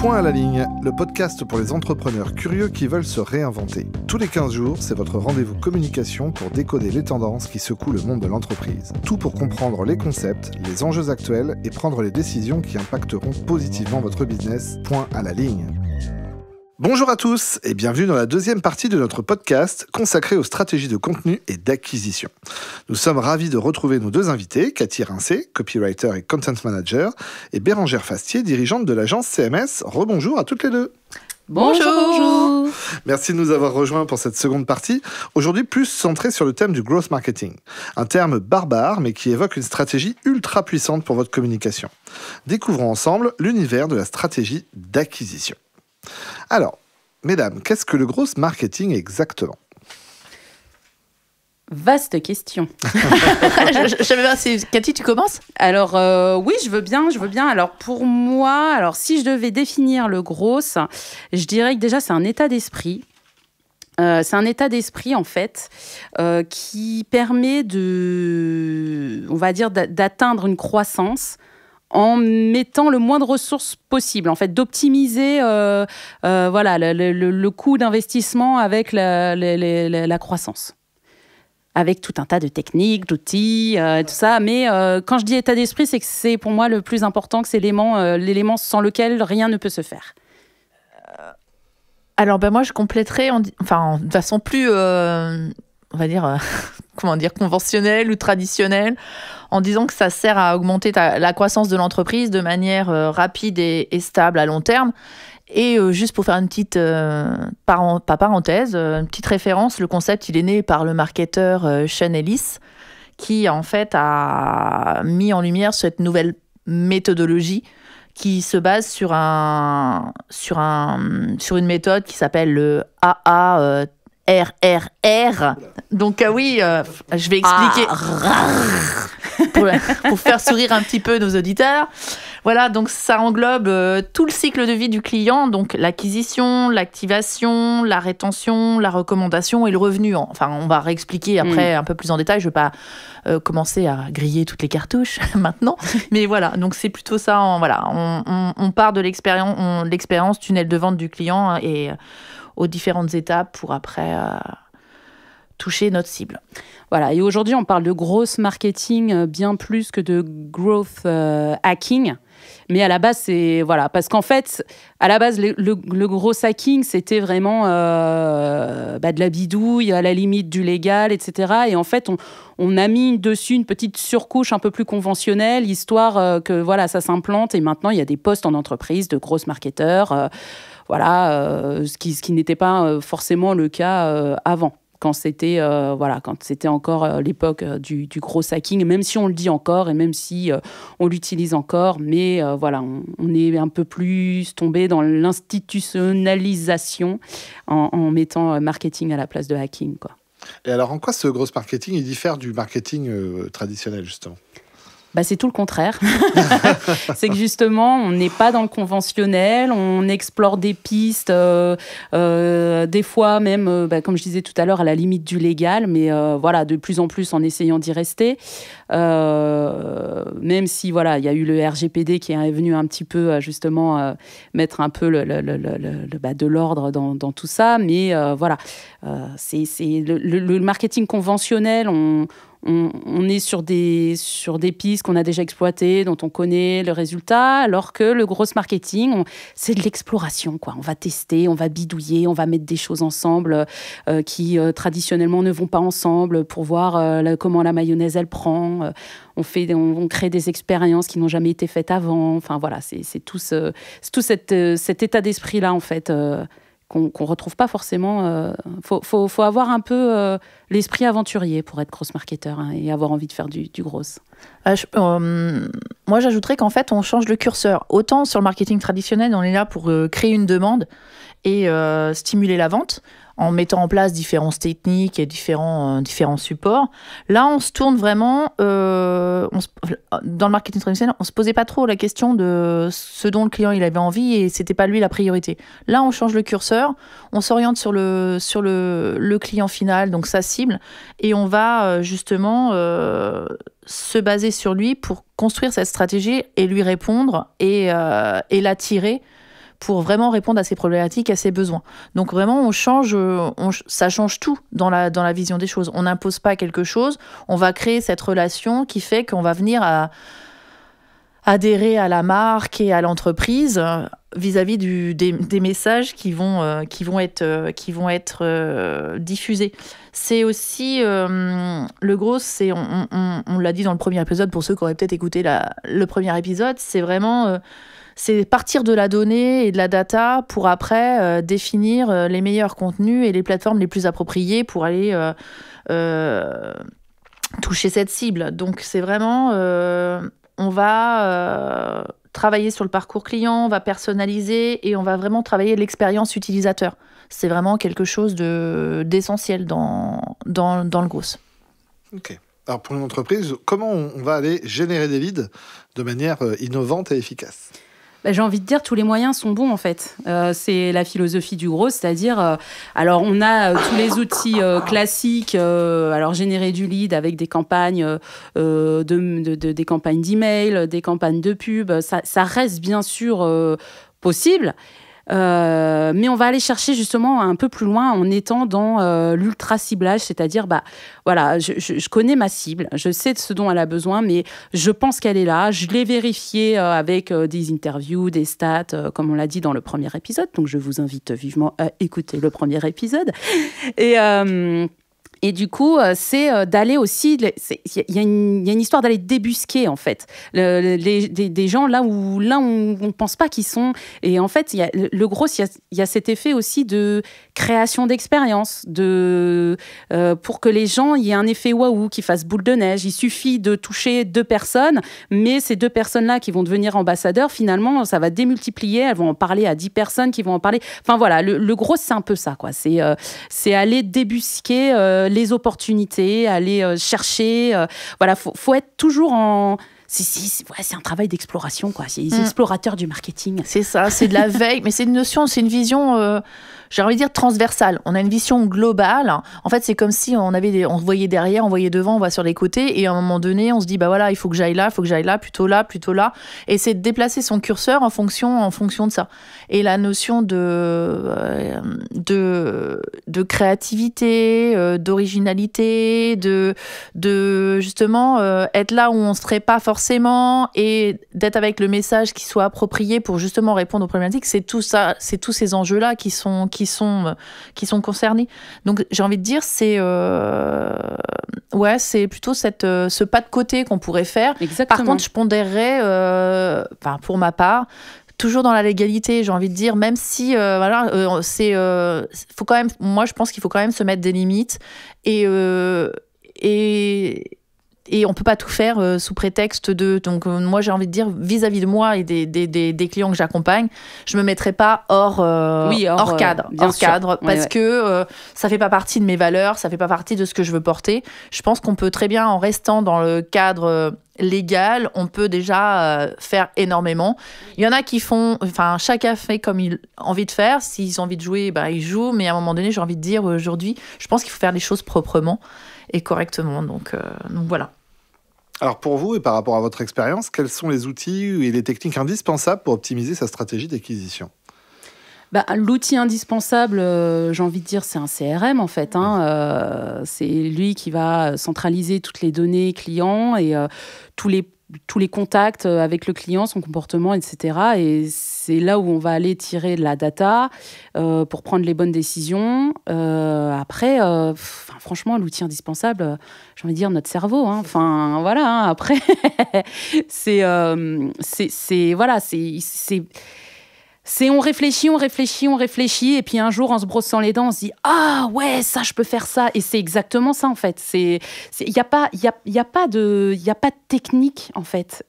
Point à la ligne, le podcast pour les entrepreneurs curieux qui veulent se réinventer. Tous les 15 jours, c'est votre rendez-vous communication pour décoder les tendances qui secouent le monde de l'entreprise. Tout pour comprendre les concepts, les enjeux actuels et prendre les décisions qui impacteront positivement votre business. Point à la ligne. Bonjour à tous et bienvenue dans la deuxième partie de notre podcast consacrée aux stratégies de contenu et d'acquisition. Nous sommes ravis de retrouver nos deux invités, Cathy Rincé, copywriter et content manager, et Bérengère Fastier, dirigeante de l'agence CMS. Rebonjour à toutes les deux. Bonjour. Merci de nous avoir rejoints pour cette seconde partie, aujourd'hui plus centrée sur le thème du growth marketing. Un terme barbare mais qui évoque une stratégie ultra puissante pour votre communication. Découvrons ensemble l'univers de la stratégie d'acquisition. Alors, mesdames, qu'est-ce que le growth marketing exactement ? Vaste question. Je savais pas, Cathy, tu commences ? Alors, oui, je veux bien. Alors, pour moi, si je devais définir le growth, je dirais que déjà, c'est un état d'esprit. C'est un état d'esprit, en fait, qui permet d'atteindre une croissance en mettant le moins de ressources possible, en fait, d'optimiser le coût d'investissement avec la croissance. Avec tout un tas de techniques, d'outils, tout ça. Mais quand je dis état d'esprit, c'est que c'est pour moi le plus important, que c'est l'élément sans lequel rien ne peut se faire. Alors, moi, je compléterais de façon plus, conventionnelle ou traditionnelle, en disant que ça sert à augmenter la croissance de l'entreprise de manière rapide et stable à long terme. Et juste pour faire une petite une petite référence, le concept, il est né par le marketeur Sean Ellis, qui en fait a mis en lumière cette nouvelle méthodologie qui se base sur une méthode qui s'appelle le AARRR. Donc je vais expliquer pour faire sourire un petit peu nos auditeurs. Voilà, donc ça englobe tout le cycle de vie du client, donc l'acquisition, l'activation, la rétention, la recommandation et le revenu. Enfin, on va réexpliquer après un peu plus en détail. Je ne vais pas commencer à griller toutes les cartouches maintenant. Mais voilà, donc c'est plutôt ça. On part de l'expérience tunnel de vente du client et aux différentes étapes pour après toucher notre cible. Voilà, et aujourd'hui, on parle de growth marketing bien plus que de growth hacking. Mais à la base, parce qu'en fait, à la base, le growth hacking, c'était vraiment de la bidouille, à la limite du légal, etc. Et en fait, on a mis dessus une petite surcouche un peu plus conventionnelle, histoire que ça s'implante. Et maintenant, il y a des postes en entreprise de growth marketeurs, ce qui n'était pas forcément le cas avant. Quand c'était encore l'époque du gros hacking, même si on le dit encore et même si on l'utilise encore, mais on est un peu plus tombé dans l'institutionnalisation en mettant marketing à la place de hacking, quoi. Et alors, en quoi ce gros marketing il diffère du marketing traditionnel, justement ? C'est tout le contraire. C'est que justement, on n'est pas dans le conventionnel, on explore des pistes, des fois même, comme je disais tout à l'heure, à la limite du légal, mais de plus en plus en essayant d'y rester. Même si, il y a eu le RGPD qui est venu un petit peu, justement, mettre un peu de l'ordre dans tout ça. Mais c'est le marketing conventionnel, on est sur des pistes qu'on a déjà exploitées, dont on connaît le résultat, alors que le gros marketing, c'est de l'exploration, quoi. On va tester, on va bidouiller, on va mettre des choses ensemble qui traditionnellement ne vont pas ensemble pour voir comment la mayonnaise elle prend. On crée des expériences qui n'ont jamais été faites avant. Enfin voilà, c'est tout cet état d'esprit-là en fait. Qu'on retrouve pas forcément. Faut avoir un peu l'esprit aventurier pour être gross marketeur et avoir envie de faire du gros. Moi, j'ajouterais qu'en fait, on change le curseur. Autant sur le marketing traditionnel, on est là pour créer une demande et stimuler la vente en mettant en place différentes techniques et différents supports. Là, on se tourne vraiment... dans le marketing traditionnel, on ne se posait pas trop la question de ce dont le client il avait envie et ce n'était pas lui la priorité. Là, on change le curseur, on s'oriente sur le client final, donc sa cible, et on va justement se baser sur lui pour construire cette stratégie et lui répondre et l'attirer pour vraiment répondre à ses problématiques, à ses besoins. Donc vraiment, ça change tout dans la vision des choses. On n'impose pas quelque chose, on va créer cette relation qui fait qu'on va venir adhérer à la marque et à l'entreprise vis-à-vis des messages qui vont être diffusés. C'est aussi le gros, on l'a dit dans le premier épisode, pour ceux qui auraient peut-être écouté le premier épisode, c'est vraiment c'est partir de la donnée et de la data pour après définir les meilleurs contenus et les plateformes les plus appropriées pour aller toucher cette cible. Donc c'est vraiment on va travailler sur le parcours client, on va personnaliser et on va vraiment travailler l'expérience utilisateur. C'est vraiment quelque chose d'essentiel dans le gros. Ok. Alors pour une entreprise, comment on va aller générer des leads de manière innovante et efficace ? J'ai envie de dire, tous les moyens sont bons, en fait. C'est la philosophie du gros, c'est-à-dire, alors on a tous les outils classiques, alors générer du lead avec des campagnes, des campagnes d'email, des campagnes de pub, ça reste bien sûr possible. Mais on va aller chercher justement un peu plus loin en étant dans l'ultra ciblage, c'est-à-dire voilà, je connais ma cible, je sais de ce dont elle a besoin, mais je pense qu'elle est là, je l'ai vérifié avec des interviews, des stats, comme on l'a dit dans le premier épisode, donc je vous invite vivement à écouter le premier épisode. Et du coup, c'est d'aller aussi... Il y a une histoire d'aller débusquer, en fait, des gens là où on ne pense pas qu'ils sont. Et en fait, le gros, il y a cet effet aussi de création d'expérience, pour que les gens, il y ait un effet waouh, qui fasse boule de neige. Il suffit de toucher 2 personnes, mais ces 2 personnes-là qui vont devenir ambassadeurs, finalement, ça va démultiplier. Elles vont en parler à 10 personnes qui vont en parler. Enfin, voilà, le gros, c'est un peu ça, quoi. C'est aller débusquer les opportunités, aller chercher. Voilà, faut être toujours en... C'est un travail d'exploration, quoi. C'est les explorateurs du marketing. C'est ça, c'est de la veille, mais c'est une vision, j'ai envie de dire transversale. On a une vision globale. En fait, c'est comme si on voyait derrière, on voyait devant, on voit sur les côtés, et à un moment donné, on se dit, voilà, il faut que j'aille là, plutôt là. Et c'est de déplacer son curseur en fonction de ça. Et la notion de créativité, d'originalité, de justement être là où on ne serait pas forcément, et d'être avec le message qui soit approprié pour justement répondre aux problématiques, c'est tout ça, c'est tous ces enjeux-là qui sont concernés. Donc j'ai envie de dire, c'est plutôt ce pas de côté qu'on pourrait faire. Exactement. Par contre, je pondérerais, pour ma part, toujours dans la légalité, j'ai envie de dire, même si faut quand même, moi je pense qu'il faut quand même se mettre des limites, et on peut pas tout faire sous prétexte de... Donc moi j'ai envie de dire, vis-à-vis de moi et des clients que j'accompagne, je me mettrai pas hors cadre, parce que ça fait pas partie de mes valeurs, ça fait pas partie de ce que je veux porter. Je pense qu'on peut très bien, en restant dans le cadre légal, on peut déjà faire énormément. Il y en a qui font... Enfin, chacun fait comme il a envie de faire. S'ils ont envie de jouer, ils jouent. Mais à un moment donné, j'ai envie de dire, aujourd'hui, je pense qu'il faut faire les choses proprement et correctement. Donc voilà. Alors pour vous, et par rapport à votre expérience, quels sont les outils et les techniques indispensables pour optimiser sa stratégie d'acquisition ? L'outil indispensable, j'ai envie de dire, c'est un CRM, en fait. C'est lui qui va centraliser toutes les données clients et tous les contacts avec le client, son comportement, etc. Et c'est là où on va aller tirer de la data pour prendre les bonnes décisions. Après, franchement, l'outil indispensable, j'ai envie de dire notre cerveau. Enfin, voilà. Après, on réfléchit, et puis un jour, en se brossant les dents, on se dit « Ah ouais, ça, je peux faire ça !» Et c'est exactement ça, en fait. Il n'y a pas de technique, en fait.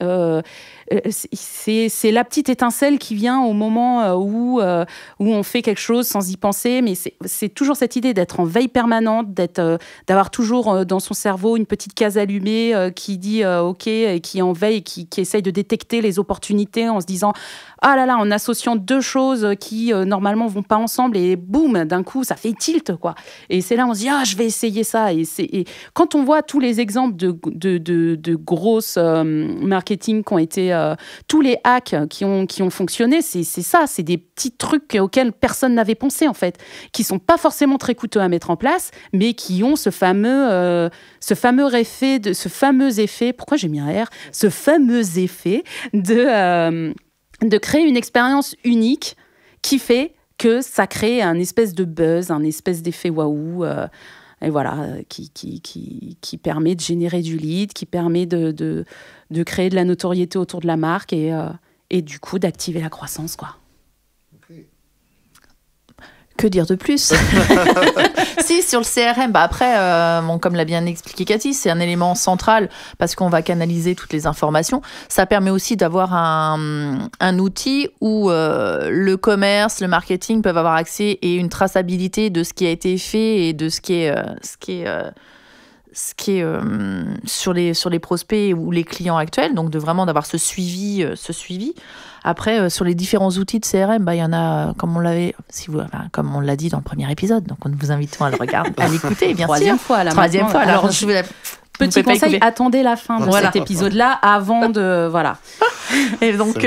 C'est la petite étincelle qui vient au moment où on fait quelque chose sans y penser, mais c'est toujours cette idée d'être en veille permanente, d'avoir toujours dans son cerveau une petite case allumée qui dit OK, et qui est en veille, qui essaye de détecter les opportunités en se disant « Ah là là !» en associant deux choses qui normalement vont pas ensemble et boum, d'un coup ça fait tilt quoi. Et c'est là on se dit je vais essayer ça. Et quand on voit tous les exemples de grosses marketing qui ont été tous les hacks qui ont fonctionné, c'est ça, c'est des petits trucs auxquels personne n'avait pensé en fait, qui sont pas forcément très coûteux à mettre en place, mais qui ont ce fameux effet, pourquoi j'ai mis un R, ce fameux effet de créer une expérience unique qui fait que ça crée un espèce de buzz, un espèce d'effet waouh, et voilà, qui permet de générer du lead, qui permet de créer de la notoriété autour de la marque et du coup d'activer la croissance, quoi. Que dire de plus? Si, sur le CRM, après, comme l'a bien expliqué Cathy, c'est un élément central parce qu'on va canaliser toutes les informations. Ça permet aussi d'avoir un outil où le commerce, le marketing peuvent avoir accès et une traçabilité de ce qui a été fait et de ce qui est sur les prospects ou les clients actuels, donc vraiment d'avoir ce suivi. Après, sur les différents outils de CRM, il y en a, comme on l'a dit dans le premier épisode, donc nous vous invitons à le regarder, à l'écouter, bien sûr. Troisième fois. Alors, petit conseil, attendez la fin de cet épisode-là avant de... Voilà. Et donc,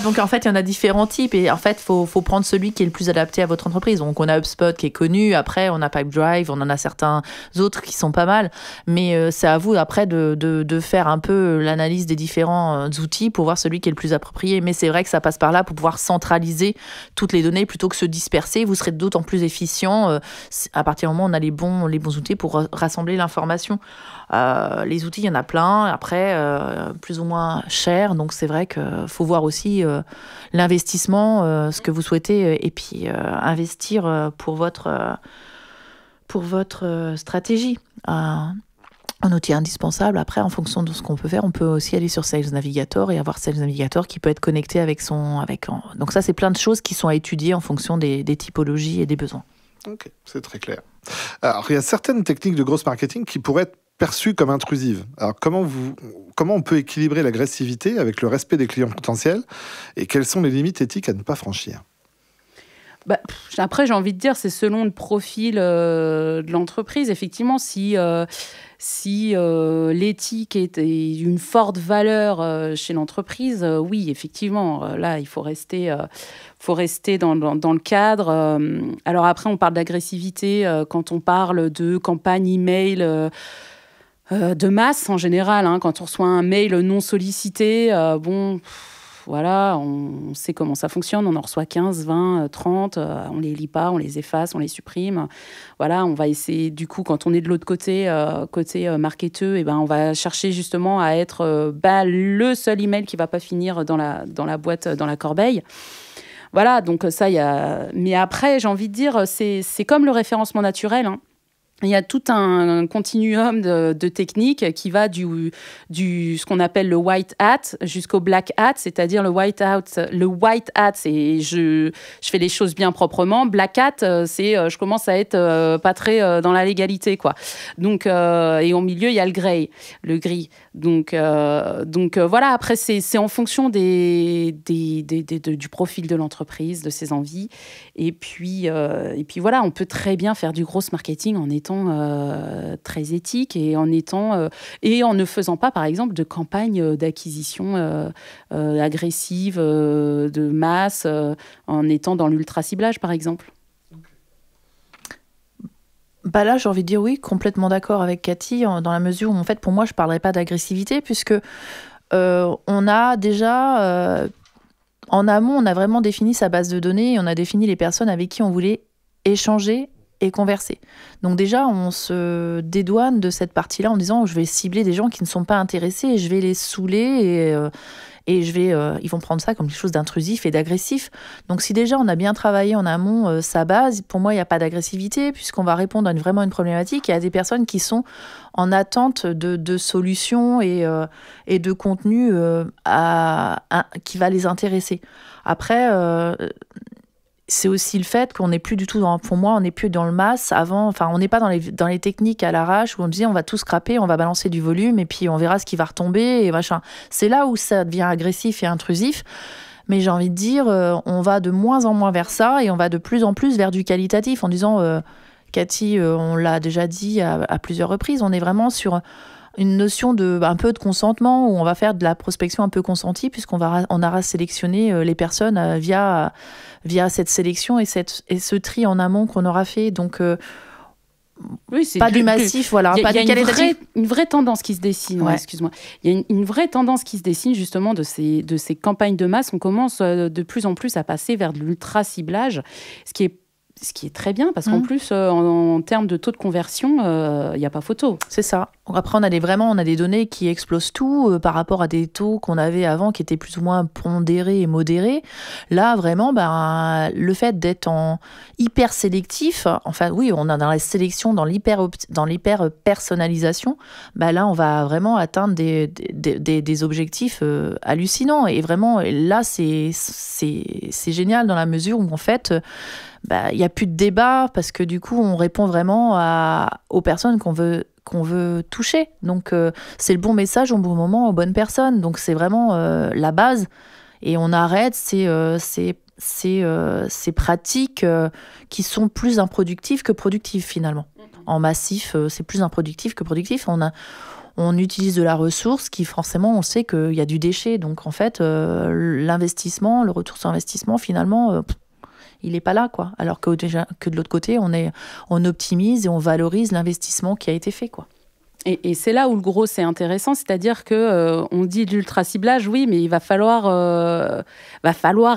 donc en fait, il y en a différents types. Et en fait, faut prendre celui qui est le plus adapté à votre entreprise. Donc, on a HubSpot qui est connu. Après, on a Pipedrive. On en a certains autres qui sont pas mal. Mais c'est à vous, après, de faire un peu l'analyse des différents outils pour voir celui qui est le plus approprié. Mais c'est vrai que ça passe par là pour pouvoir centraliser toutes les données plutôt que se disperser. Vous serez d'autant plus efficient à partir du moment où on a les bons outils pour rassembler l'information. Les outils, il y en a plein. Après, plus ou moins cher. Donc, c'est vrai qu'il faut voir aussi l'investissement, ce que vous souhaitez, et puis investir pour votre stratégie. Un outil indispensable. Après, en fonction de ce qu'on peut faire, on peut aussi aller sur Sales Navigator et avoir Sales Navigator qui peut être connecté Donc ça, c'est plein de choses qui sont à étudier en fonction des typologies et des besoins. Ok, c'est très clair. Alors, il y a certaines techniques de growth marketing qui pourraient être perçues comme intrusives. Alors, comment on peut équilibrer l'agressivité avec le respect des clients potentiels et quelles sont les limites éthiques à ne pas franchir? Après, j'ai envie de dire, c'est selon le profil de l'entreprise. Effectivement, si l'éthique est une forte valeur chez l'entreprise, oui, effectivement, là, il faut rester dans le cadre. Alors après, on parle d'agressivité quand on parle de campagne email de masse en général. Quand on reçoit un mail non sollicité, voilà, on sait comment ça fonctionne. On en reçoit 15, 20, 30. On les lit pas, on les efface, on les supprime. Voilà, on va essayer, du coup, quand on est de l'autre côté, marketeux, on va chercher justement à être le seul email qui va pas finir dans la boîte, dans la corbeille. Voilà, donc ça, il y a... Mais après, j'ai envie de dire, c'est comme le référencement naturel, Il y a tout un continuum de techniques qui va du ce qu'on appelle le white hat jusqu'au black hat, c'est-à-dire le white hat, c'est je fais les choses bien proprement. Black hat, c'est je commence à être pas très dans la légalité, quoi. Donc et au milieu il y a le gris. Donc voilà. Après c'est en fonction du profil de l'entreprise, de ses envies. Et puis voilà, on peut très bien faire du gros marketing en étant très éthique et en ne faisant pas, par exemple, de campagne d'acquisition agressive de masse, en étant dans l'ultra ciblage, par exemple. Là, j'ai envie de dire oui, complètement d'accord avec Cathy, dans la mesure où, en fait, pour moi, je ne parlerai pas d'agressivité, puisque on a déjà, en amont, on a vraiment défini sa base de données et on a défini les personnes avec qui on voulait échanger et converser. Donc déjà, on se dédouane de cette partie-là en disant je vais cibler des gens qui ne sont pas intéressés et je vais les saouler et ils vont prendre ça comme quelque chose d'intrusif et d'agressif. Donc si déjà on a bien travaillé en amont sa base, pour moi il n'y a pas d'agressivité puisqu'on va répondre à vraiment une problématique et à des personnes qui sont en attente de solutions et de contenu qui va les intéresser. Après, c'est aussi le fait qu'on n'est plus du tout pour moi, on n'est plus dans le masse. Avant, on n'est pas dans les techniques à l'arrache où on disait on va tout scraper, on va balancer du volume et puis on verra ce qui va retomber et machin. C'est là où ça devient agressif et intrusif. Mais j'ai envie de dire, on va de moins en moins vers ça et on va de plus en plus vers du qualitatif en disant, Cathy, on l'a déjà dit à plusieurs reprises, on est vraiment sur une notion un peu de consentement où on va faire de la prospection un peu consentie puisqu'on aura sélectionné les personnes via cette sélection et ce tri en amont qu'on aura fait. Donc, oui, c'est pas du massif, voilà, pas du qualitatif. Une vraie tendance qui se dessine, Ouais. Excuse-moi. Il y a une vraie tendance qui se dessine justement de ces campagnes de masse. On commence de plus en plus à passer vers de l'ultra-ciblage, ce qui est très bien parce qu'en plus, en termes de taux de conversion, il n'y a pas photo. C'est ça. Après, on a des données qui explosent tout par rapport à des taux qu'on avait avant qui étaient plus ou moins pondérés et modérés. Là, vraiment, le fait d'être en hyper sélectif, enfin oui, on a dans la sélection, dans l'hyper personnalisation, là, on va vraiment atteindre des objectifs hallucinants. Et vraiment, là, c'est génial dans la mesure où, en fait, il n'y a plus de débat parce que du coup, on répond vraiment aux personnes qu'on veut toucher. Donc, c'est le bon message au bon moment, aux bonnes personnes. Donc, c'est vraiment la base. Et on arrête ces pratiques qui sont plus improductives que productives, finalement. En massif, c'est plus improductif que productif. On utilise de la ressource qui, forcément, on sait qu'il y a du déchet. Donc, en fait, l'investissement, le retour sur investissement, finalement... il n'est pas là, quoi. Alors que de l'autre côté, on optimise et on valorise l'investissement qui a été fait, quoi. Et c'est là où le gros, c'est intéressant, c'est-à-dire que on dit de l'ultra-ciblage, oui, mais il va falloir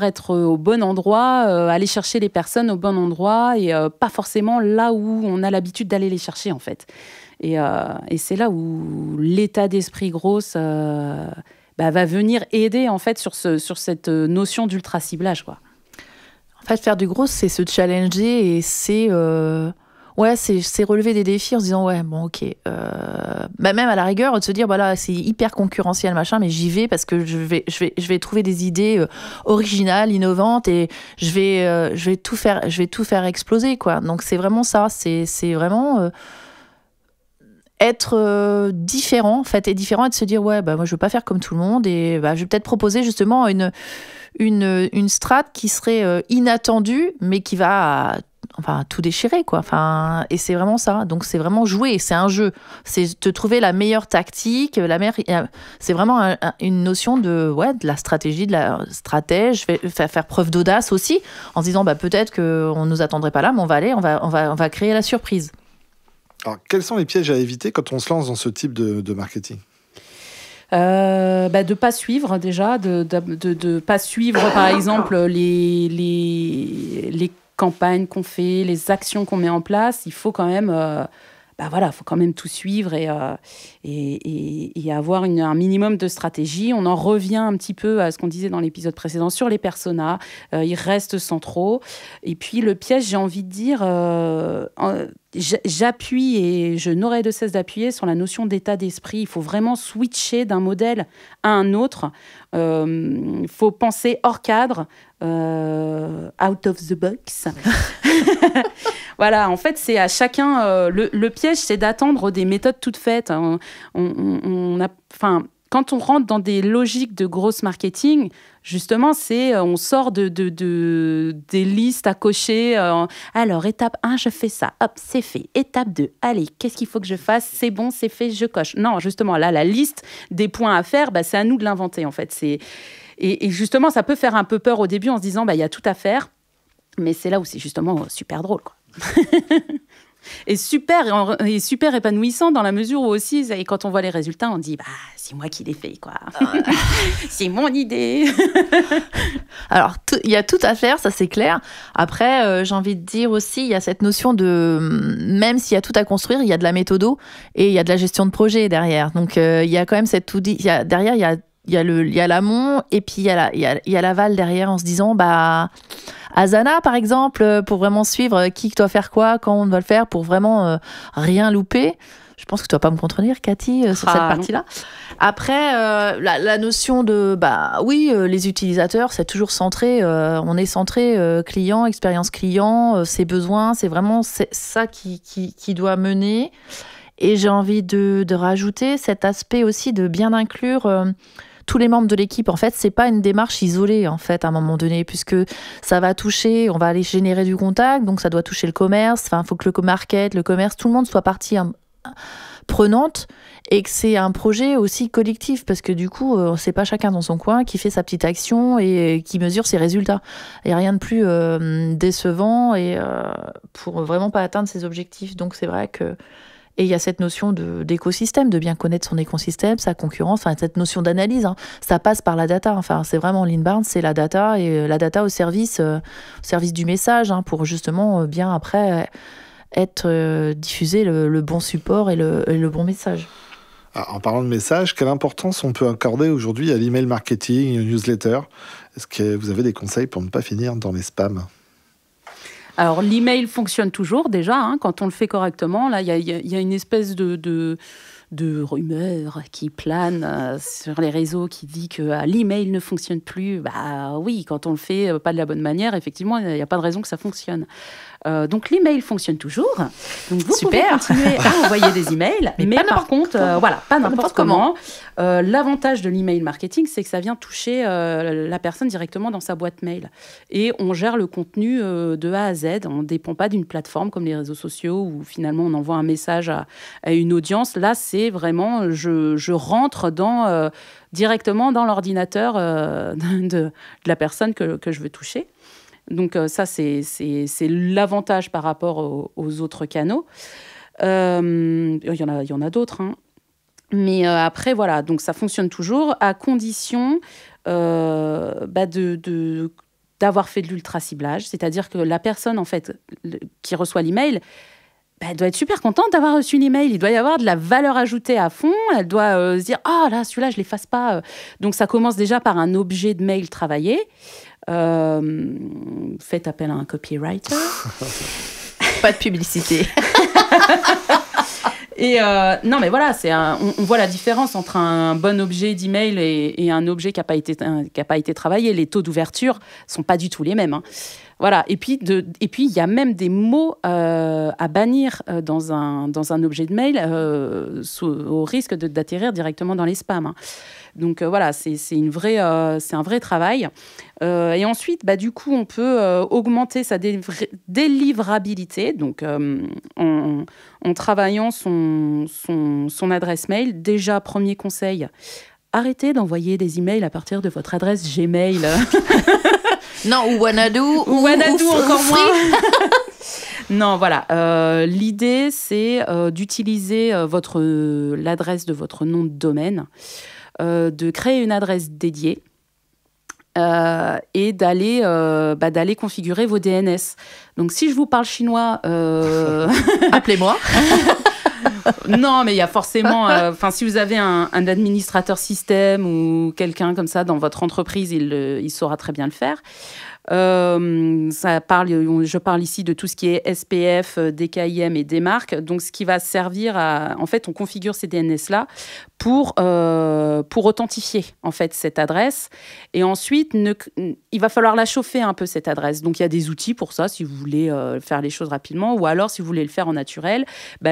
être au bon endroit, aller chercher les personnes au bon endroit et pas forcément là où on a l'habitude d'aller les chercher, en fait. Et c'est là où l'état d'esprit grosse va venir aider, en fait, sur cette notion d'ultra-ciblage, quoi. En fait, faire du gros, c'est se challenger et c'est relever des défis en se disant, ouais, bon, ok. Même à la rigueur, de se dire, voilà, c'est hyper concurrentiel, machin, mais j'y vais parce que je vais trouver des idées originales, innovantes et je vais tout faire exploser, quoi. Donc, c'est vraiment ça. C'est vraiment... être différent, en fait, et différent et de se dire, ouais, moi, je veux pas faire comme tout le monde et je vais peut-être proposer justement une strat qui serait inattendue, mais qui va tout déchirer, quoi. Et c'est vraiment ça. Donc, c'est vraiment jouer. C'est un jeu. C'est te trouver la meilleure tactique. C'est vraiment une notion de la stratégie, de la stratège. Faire preuve d'audace aussi, en se disant, peut-être qu'on nous attendrait pas là, mais on va aller, on va créer la surprise. Alors, quels sont les pièges à éviter quand on se lance dans ce type de marketing ? De pas suivre déjà, de pas suivre par exemple les campagnes qu'on fait, les actions qu'on met en place. Il faut quand même, faut quand même tout suivre et avoir un minimum de stratégie. On en revient un petit peu à ce qu'on disait dans l'épisode précédent sur les personas. Ils restent centraux. Et puis le piège, j'ai envie de dire, j'appuie et je n'aurai de cesse d'appuyer sur la notion d'état d'esprit. Il faut vraiment switcher d'un modèle à un autre. Il faut penser hors cadre, out of the box. Voilà, en fait, c'est à chacun... le piège, c'est d'attendre des méthodes toutes faites. Quand on rentre dans des logiques de grosse marketing, justement, on sort des listes à cocher. Alors, étape 1, je fais ça. Hop, c'est fait. Étape 2, allez, qu'est-ce qu'il faut que je fasse ? C'est bon, c'est fait, je coche. Non, justement, là, la liste des points à faire, c'est à nous de l'inventer, en fait. Et justement, ça peut faire un peu peur au début en se disant, il y a tout à faire. Mais c'est là où c'est justement super drôle, quoi. Et super épanouissant dans la mesure où aussi, quand on voit les résultats, on dit c'est moi qui l'ai fait, quoi. C'est mon idée. Alors, il y a tout à faire, ça c'est clair. Après, j'ai envie de dire aussi, il y a cette notion de, même s'il y a tout à construire, il y a de la méthodo et il y a de la gestion de projet derrière. Donc, il y a quand même derrière, il y a l'amont et puis il y a l'aval derrière en se disant, Asana, par exemple, pour vraiment suivre qui doit faire quoi, quand on doit le faire, pour vraiment rien louper. Je pense que tu vas pas me contredire, Cathy, sur cette partie-là. Après, la notion de, les utilisateurs, c'est toujours centré, on est centré client, expérience client, ses besoins, c'est vraiment ça qui doit mener. Et j'ai envie de rajouter cet aspect aussi de bien inclure tous les membres de l'équipe. En fait, c'est pas une démarche isolée, en fait, à un moment donné, puisque ça va toucher, on va aller générer du contact, donc ça doit toucher le commerce. Enfin, il faut que le market, le commerce, tout le monde soit partie prenante et que c'est un projet aussi collectif parce que du coup, c'est pas chacun dans son coin qui fait sa petite action et qui mesure ses résultats. Il n'y a rien de plus décevant et pour vraiment pas atteindre ses objectifs. Donc c'est vrai que et il y a cette notion d'écosystème, de bien connaître son écosystème, sa concurrence, enfin cette notion d'analyse, hein, ça passe par la data. Enfin, c'est vraiment l'inbound, c'est la data et la data au service du message, hein, pour justement bien après être diffusé le bon support et le bon message. Alors, en parlant de message, quelle importance on peut accorder aujourd'hui à l'email marketing, aux newsletters? Est-ce que vous avez des conseils pour ne pas finir dans les spams? Alors, l'email fonctionne toujours déjà, hein, quand on le fait correctement. Là, il y a une espèce de rumeur qui plane sur les réseaux qui dit que l'email ne fonctionne plus. Bah oui, quand on le fait pas de la bonne manière, effectivement, il n'y a pas de raison que ça fonctionne. Donc l'email fonctionne toujours. Donc vous pouvez continuer à envoyer des emails, mais par contre, pas n'importe comment. L'avantage de l'email marketing, c'est que ça vient toucher la personne directement dans sa boîte mail. Et on gère le contenu de A à Z. On ne dépend pas d'une plateforme comme les réseaux sociaux où finalement on envoie un message à une audience. Là, c'est vraiment, je rentre directement dans l'ordinateur de la personne que je veux toucher. Donc ça, c'est l'avantage par rapport aux autres canaux. Il y en a d'autres, hein. Mais après, voilà, donc ça fonctionne toujours à condition d'avoir fait de l'ultra-ciblage. C'est-à-dire que la personne, en fait, qui reçoit l'email, elle doit être super contente d'avoir reçu l'email. Il doit y avoir de la valeur ajoutée à fond. Elle doit se dire « Ah, là, celui-là, je ne l'efface pas. » Donc, ça commence déjà par un objet de mail travaillé. Faites appel à un copywriter. Pas de publicité. Et non, mais voilà, on voit la différence entre un bon objet d'email et un objet qui n'a pas été travaillé. Les taux d'ouverture ne sont pas du tout les mêmes, hein. Voilà. Et puis, il y a même des mots à bannir dans un objet de mail au risque d'atterrir directement dans les spams, hein. Donc voilà, c'est un vrai travail. Et ensuite, du coup, on peut augmenter sa délivrabilité, donc en travaillant son adresse mail. Déjà, premier conseil, arrêtez d'envoyer des emails à partir de votre adresse Gmail. Non, ou Wanadu, ou encore moins. Non, voilà. L'idée, c'est d'utiliser l'adresse de votre nom de domaine, de créer une adresse dédiée et d'aller configurer vos DNS. Donc, si je vous parle chinois... Appelez-moi. Non, mais il y a forcément... si vous avez un administrateur système ou quelqu'un comme ça dans votre entreprise, il saura très bien le faire. Je parle ici de tout ce qui est SPF, DKIM et DMARC. Donc, ce qui va servir en fait, on configure ces DNS-là pour authentifier, en fait, cette adresse. Et ensuite, il va falloir la chauffer un peu, cette adresse. Donc, il y a des outils pour ça, si vous voulez faire les choses rapidement. Ou alors, si vous voulez le faire en naturel,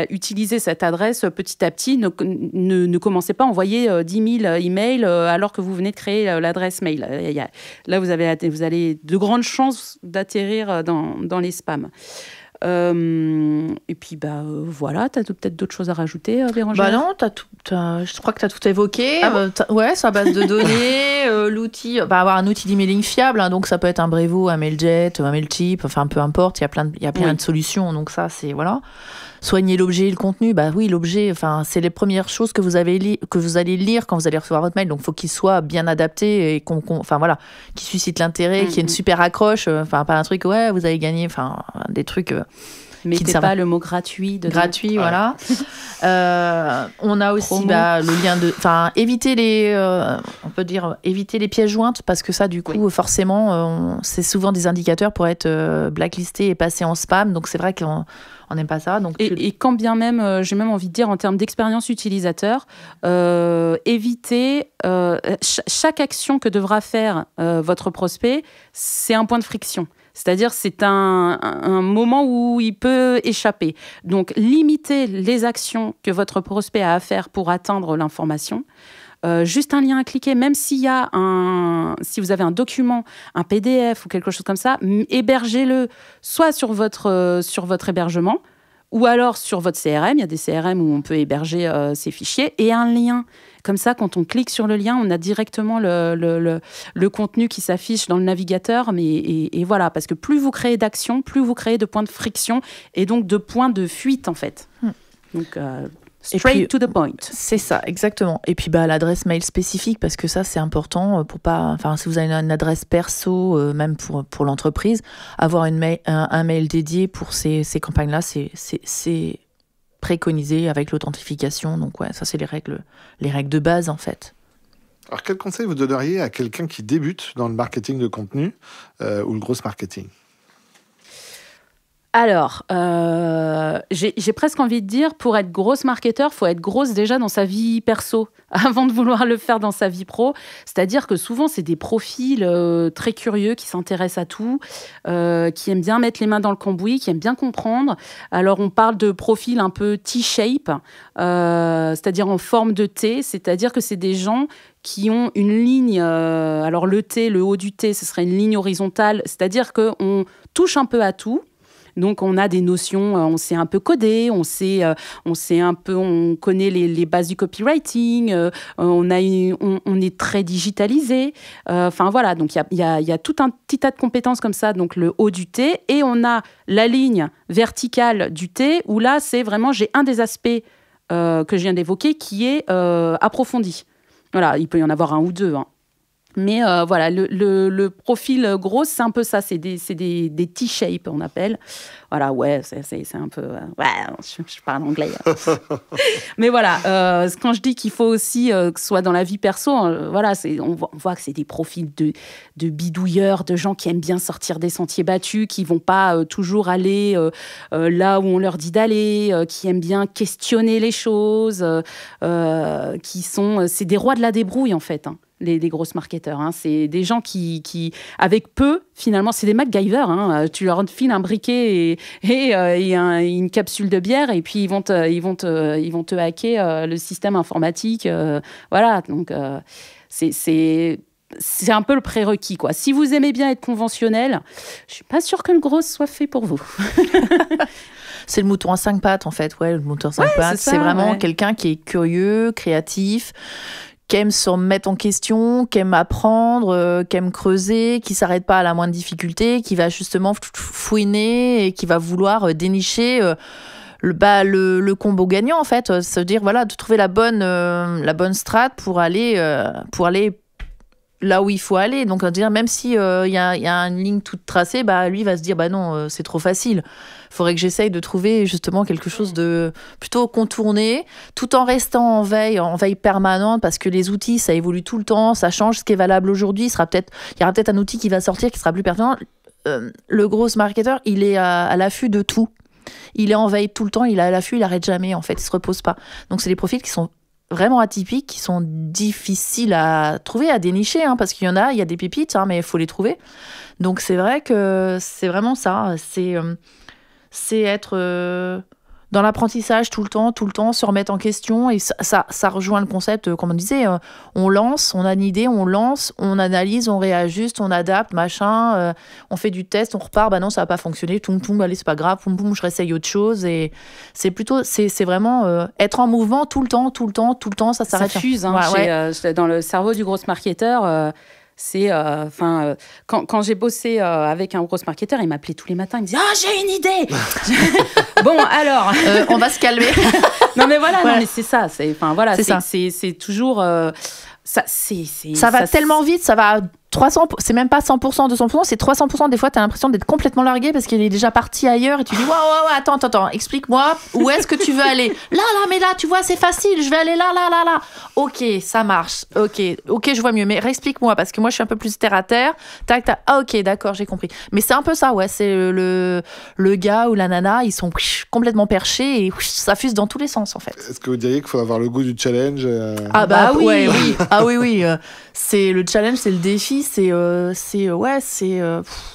utilisez cette adresse petit à petit. Ne commencez pas à envoyer 10 000 emails alors que vous venez de créer l'adresse mail. Là, vous allez de grandes chances d'atterrir dans les spams. Et puis, voilà, tu as peut-être d'autres choses à rajouter, Bérangère? Non, je crois que tu as tout évoqué. Ouais, sa base de données, l'outil, avoir un outil d'emailing fiable, hein, donc ça peut être un Brevo, un Mailjet, un Mailchimp, enfin peu importe, il y a plein de solutions, donc ça, c'est, voilà. Soigner l'objet et le contenu, oui, l'objet, c'est les premières choses que vous allez lire quand vous allez recevoir votre mail, donc il faut qu'il soit bien adapté et qu'il suscite l'intérêt, qu'il y ait une super accroche, pas un truc, ouais, vous avez gagné, des trucs... Mettez pas le mot gratuit dedans. Gratuit, voilà. On a aussi le lien de... éviter éviter les pièces jointes, parce que ça, du coup, forcément, c'est souvent des indicateurs pour être blacklisté et passé en spam. Donc, c'est vrai qu'on n'aime pas ça. Donc, et quand bien même, j'ai même envie de dire, en termes d'expérience utilisateur, éviter... chaque action que devra faire votre prospect, c'est un point de friction. C'est-à-dire, c'est un moment où il peut échapper. Donc, limitez les actions que votre prospect a à faire pour atteindre l'information. juste un lien à cliquer, même si vous avez un document, un PDF ou quelque chose comme ça, hébergez-le soit sur votre hébergement, ou alors sur votre CRM. Il y a des CRM où on peut héberger ces fichiers, et un lien. Comme ça, quand on clique sur le lien, on a directement le contenu qui s'affiche dans le navigateur. Et voilà, parce que plus vous créez d'actions, plus vous créez de points de friction et donc de points de fuite, en fait. Donc, straight to the point. C'est ça, exactement. Et puis, l'adresse mail spécifique, parce que ça, c'est important pour pas... Enfin, si vous avez une adresse perso, même pour l'entreprise, avoir un mail dédié pour ces campagnes-là, c'est préconisé avec l'authentification. Donc, ouais, ça, c'est les règles de base, en fait. Alors, quel conseil vous donneriez à quelqu'un qui débute dans le marketing de contenu ou le gross marketing ? Alors, j'ai presque envie de dire, pour être grosse marketeur, il faut être grosse déjà dans sa vie perso, avant de vouloir le faire dans sa vie pro. C'est-à-dire que souvent, c'est des profils très curieux, qui s'intéressent à tout, qui aiment bien mettre les mains dans le cambouis, qui aiment bien comprendre. Alors, on parle de profils un peu T-shape, c'est-à-dire en forme de T, c'est-à-dire que c'est des gens qui ont une ligne, alors le T, le haut du T, ce serait une ligne horizontale, c'est-à-dire qu'on touche un peu à tout. Donc, on a des notions, on sait un peu coder, on connaît les bases du copywriting, on est très digitalisé. Enfin, voilà, donc il y a tout un petit tas de compétences comme ça, donc le haut du T. Et on a la ligne verticale du T, où là, c'est vraiment, j'ai un des aspects que je viens d'évoquer qui est approfondi. Voilà, il peut y en avoir un ou deux, hein. Mais voilà, le profil gros, c'est un peu ça, c'est des T-shape, on appelle. Voilà, ouais, c'est un peu... ouais, je parle anglais. Mais voilà, quand je dis qu'il faut aussi que ce soit dans la vie perso, voilà, on voit que c'est des profils de bidouilleurs, de gens qui aiment bien sortir des sentiers battus, qui vont pas toujours aller là où on leur dit d'aller, qui aiment bien questionner les choses, c'est des rois de la débrouille, en fait, hein. Les grosses marketeurs, hein. C'est des gens qui, avec peu, finalement, c'est des MacGyver, hein. Tu leur files un briquet et une capsule de bière, et puis ils vont te hacker le système informatique. Voilà, donc c'est un peu le prérequis, quoi. Si vous aimez bien être conventionnel, je suis pas sûre que le gros soit fait pour vous. C'est le mouton à 5 pattes, en fait. Ouais, le mouton à 5 pattes, c'est vraiment quelqu'un qui est curieux, créatif, qui aime se remettre en question, qui aime apprendre, qui aime creuser, qui s'arrête pas à la moindre difficulté, qui va justement fouiner et qui va vouloir dénicher le combo gagnant, en fait. Ça veut dire, voilà, de trouver la bonne strat pour aller là où il faut aller. Donc, dire, même si y a une ligne toute tracée, lui va se dire, non, c'est trop facile. Il faudrait que j'essaye de trouver justement quelque chose de plutôt contourné, tout en restant en veille permanente, parce que les outils, ça évolue tout le temps, ça change. Ce qui est valable aujourd'hui, il y aura peut-être un outil qui va sortir qui sera plus pertinent. Le gros marketeur, il est à l'affût de tout. Il est en veille tout le temps, il est à l'affût, il n'arrête jamais, en fait, il se repose pas. Donc, c'est des profils qui sont vraiment atypiques, qui sont difficiles à trouver, à dénicher, hein, parce qu'il y a des pépites, hein, mais il faut les trouver. Donc, c'est vrai que c'est vraiment ça. C'est être dans l'apprentissage tout le temps, se remettre en question. Et ça rejoint le concept, comme on disait, on lance, on a une idée, on lance, on analyse, on réajuste, on adapte, machin, on fait du test, on repart, non, ça va pas fonctionner, allez, c'est pas grave, je réessaye autre chose. Et c'est vraiment être en mouvement tout le temps, ça s'arrête. Ça fuse, hein, dans le cerveau du gros marketeur. C'est, quand j'ai bossé avec un gros marketeur, il m'appelait tous les matins, il me disait « Ah, j'ai une idée !» Bon, alors... on va se calmer. Non, mais voilà, non, mais c'est ça. C'est toujours... Ça va tellement vite, ça va 300, c'est même pas 100%, 200%, c'est 300%. Des fois, t'as l'impression d'être complètement largué parce qu'il est déjà parti ailleurs et tu dis ouais, attends, explique-moi où est-ce que tu veux aller. Là, mais là, tu vois, c'est facile, je vais aller là. Ok, ça marche. Ok, je vois mieux, mais réexplique-moi parce que moi, je suis un peu plus terre à terre. Tac. Ah, ok, d'accord, j'ai compris. Mais c'est un peu ça, ouais, c'est le gars ou la nana, ils sont complètement perchés et ça fuse dans tous les sens, en fait. Est-ce que vous diriez qu'il faut avoir le goût du challenge Ah, oui. Oui. Ah oui. C'est le challenge, c'est le défi. dit, c'est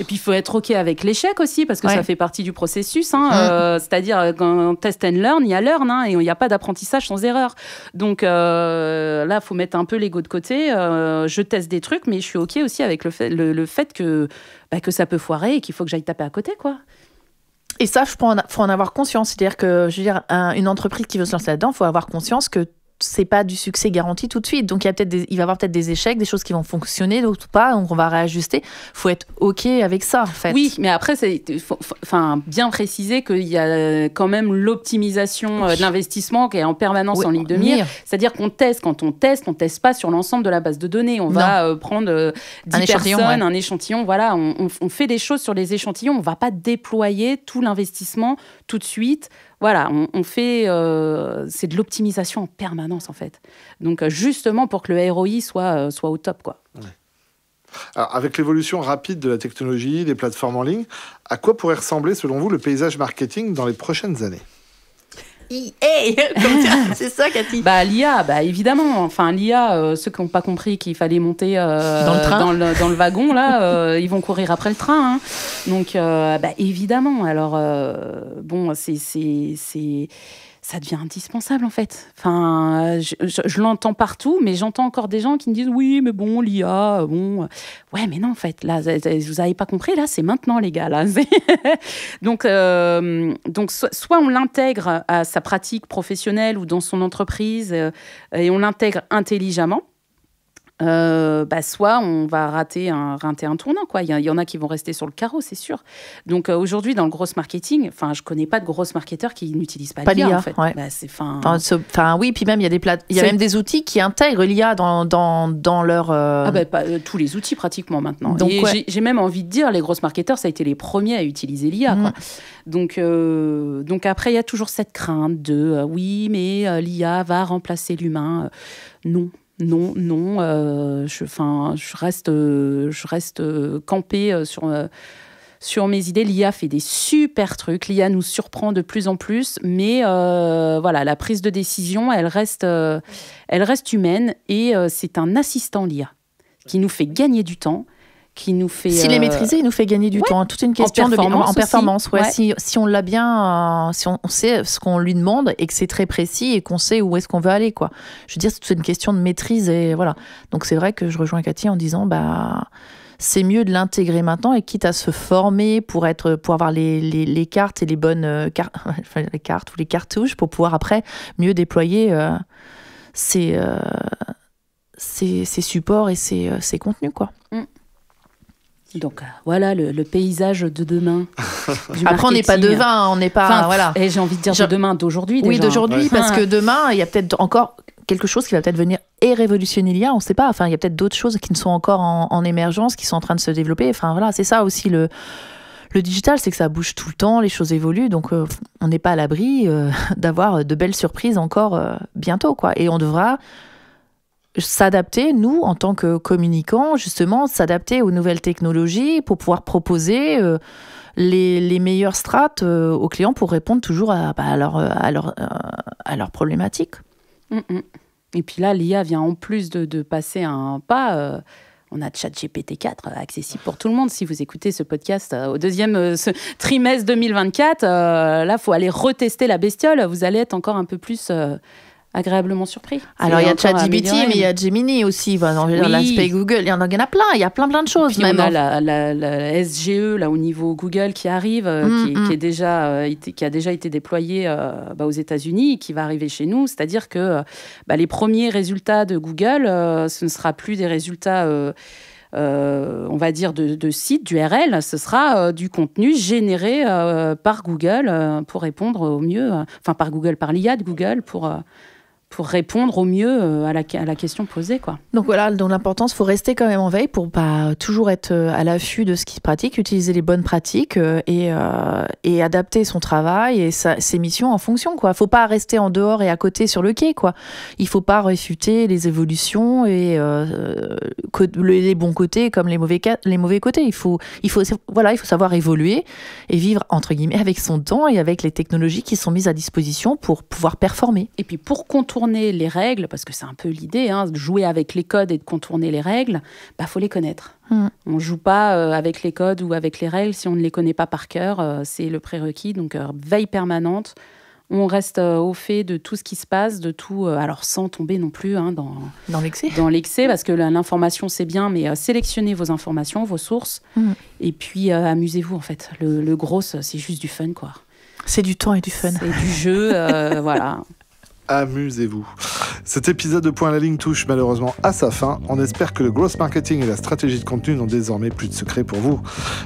Et puis il faut être OK avec l'échec aussi, parce que ça fait partie du processus. C'est-à-dire quand test and learn, il y a learn, et il n'y a pas d'apprentissage sans erreur. Donc là, il faut mettre un peu l'ego de côté. Je teste des trucs, mais je suis OK aussi avec le fait que ça peut foirer et qu'il faut que j'aille taper à côté, quoi. Et ça, faut en avoir conscience. C'est-à-dire que, je veux dire, une entreprise qui veut se lancer là-dedans, il faut avoir conscience que c'est pas du succès garanti tout de suite. Donc, il va y avoir peut-être des échecs, des choses qui vont fonctionner, d'autres pas. Donc, on va réajuster. Il faut être OK avec ça, en fait. Oui, mais après, faut bien préciser qu'il y a quand même l'optimisation de l'investissement qui est en permanence en ligne de mire. C'est-à-dire qu'on teste. Quand on teste pas sur l'ensemble de la base de données. On va prendre 10 personnes, un échantillon. Voilà, on fait des choses sur les échantillons. On va pas déployer tout l'investissement tout de suite. Voilà, on fait... c'est de l'optimisation en permanence, en fait. Donc, justement, pour que le ROI soit au top, quoi. Ouais. Alors, avec l'évolution rapide de la technologie, des plateformes en ligne, à quoi pourrait ressembler, selon vous, le paysage marketing dans les prochaines années ? C'est ça, Cathy. L'IA, évidemment. Enfin, l'IA, ceux qui n'ont pas compris qu'il fallait monter dans le wagon, là, ils vont courir après le train. Donc, évidemment. Alors, ça devient indispensable, en fait. Enfin, je l'entends partout, mais j'entends encore des gens qui me disent « Oui, mais bon, l'IA, bon... » Ouais, mais non, en fait, là, vous n'avez pas compris, là, c'est maintenant, les gars, là. Donc, soit on l'intègre à sa pratique professionnelle ou dans son entreprise et on l'intègre intelligemment, soit on va rater un tournant, quoi. Il y en a qui vont rester sur le carreau, c'est sûr. Donc aujourd'hui, dans le gros marketing, je connais pas de gros marketeurs qui n'utilisent pas l'IA, en fait. Ouais. Oui, puis même il y a même des outils qui intègrent l'IA dans leur tous les outils pratiquement maintenant. Donc, j'ai même envie de dire, les grosses marketeurs, ça a été les premiers à utiliser l'IA, quoi. Donc après, il y a toujours cette crainte de oui, mais l'IA va remplacer l'humain. Non, je reste campée sur mes idées. L'IA fait des super trucs, l'IA nous surprend de plus en plus, mais la prise de décision, elle reste humaine et c'est un assistant, l'IA, qui nous fait gagner du temps, qui nous fait... S'il est maîtrisé, il nous fait gagner du temps. Toute une question en performance. Ouais. Si on l'a bien, si on sait ce qu'on lui demande et que c'est très précis et qu'on sait où est-ce qu'on veut aller, quoi. Je veux dire, c'est une question de maîtrise et voilà. Donc c'est vrai que je rejoins Cathy en disant, c'est mieux de l'intégrer maintenant et quitte à se former pour avoir les cartes et les bonnes les cartes ou les cartouches pour pouvoir après mieux déployer ces supports et ces contenus, quoi. Donc voilà le paysage de demain. Après, on n'est pas devin, on n'est pas Et j'ai envie de dire de demain, d'aujourd'hui. Oui, déjà. d'aujourd'hui, parce que demain, il y a peut-être encore quelque chose qui va peut-être venir et révolutionner l'IA. On ne sait pas. Enfin, il y a peut-être d'autres choses qui ne sont encore en émergence, qui sont en train de se développer. Enfin voilà, c'est ça aussi le digital, c'est que ça bouge tout le temps, les choses évoluent, donc on n'est pas à l'abri d'avoir de belles surprises encore bientôt, quoi. Et on devra s'adapter, nous, en tant que communicants, justement, s'adapter aux nouvelles technologies pour pouvoir proposer les meilleures strates aux clients pour répondre toujours à leurs problématiques. Et puis là, l'IA vient en plus de passer un pas... on a ChatGPT 4 accessible pour tout le monde. Si vous écoutez ce podcast au deuxième trimestre 2024, là, il faut aller retester la bestiole. Vous allez être encore un peu plus... agréablement surpris. Alors, il y a ChatGPT, mais il y a Gemini aussi. L'aspect Google, il y en a plein. Il y a plein de choses. Puis même on a la SGE, là, au niveau Google, qui arrive, qui a déjà été déployé aux États-Unis et qui va arriver chez nous. C'est-à-dire que les premiers résultats de Google, ce ne sera plus des résultats... on va dire de sites, d'URL, ce sera du contenu généré par Google pour répondre au mieux, par l'IA de Google pour répondre au mieux à la question posée, quoi. Donc voilà, donc l'importance, il faut rester quand même en veille pour pas toujours être à l'affût de ce qui se pratique, utiliser les bonnes pratiques et adapter son travail et ses missions en fonction, quoi. Faut pas rester en dehors et à côté sur le quai, quoi. Il faut pas réfuter les évolutions et les bons côtés comme les mauvais côtés. Il faut savoir évoluer et vivre entre guillemets avec son temps et avec les technologies qui sont mises à disposition pour pouvoir performer. Et puis pour contourner contourner les règles, parce que c'est un peu l'idée, de jouer avec les codes et de contourner les règles, faut les connaître. On ne joue pas avec les codes ou avec les règles si on ne les connaît pas par cœur. C'est le prérequis, donc veille permanente. On reste au fait de tout ce qui se passe, de tout, alors sans tomber non plus dans l'excès. Dans l'excès, parce que l'information, c'est bien, mais sélectionnez vos informations, vos sources, et puis amusez-vous, en fait. Le gros, c'est juste du fun, quoi. C'est du temps et du fun. C'est du jeu, voilà. Amusez-vous. Cet épisode de Point à la ligne touche malheureusement à sa fin. On espère que le growth marketing et la stratégie de contenu n'ont désormais plus de secret pour vous.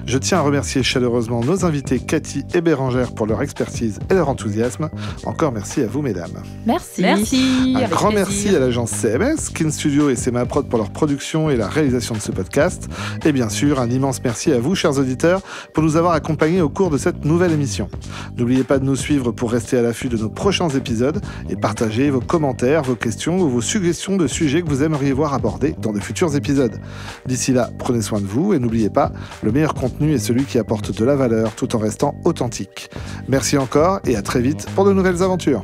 Je tiens à remercier chaleureusement nos invités Cathy et Bérangère pour leur expertise et leur enthousiasme. Encore merci à vous, mesdames. Merci. Merci. Un grand merci à l'agence CMS, Kin Studio et Sema Prod pour leur production et la réalisation de ce podcast. Et bien sûr, un immense merci à vous, chers auditeurs, pour nous avoir accompagnés au cours de cette nouvelle émission. N'oubliez pas de nous suivre pour rester à l'affût de nos prochains épisodes et partagez vos commentaires, vos questions ou vos suggestions de sujets que vous aimeriez voir abordés dans de futurs épisodes. D'ici là, prenez soin de vous et n'oubliez pas, le meilleur contenu est celui qui apporte de la valeur tout en restant authentique. Merci encore et à très vite pour de nouvelles aventures.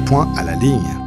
Point à la ligne.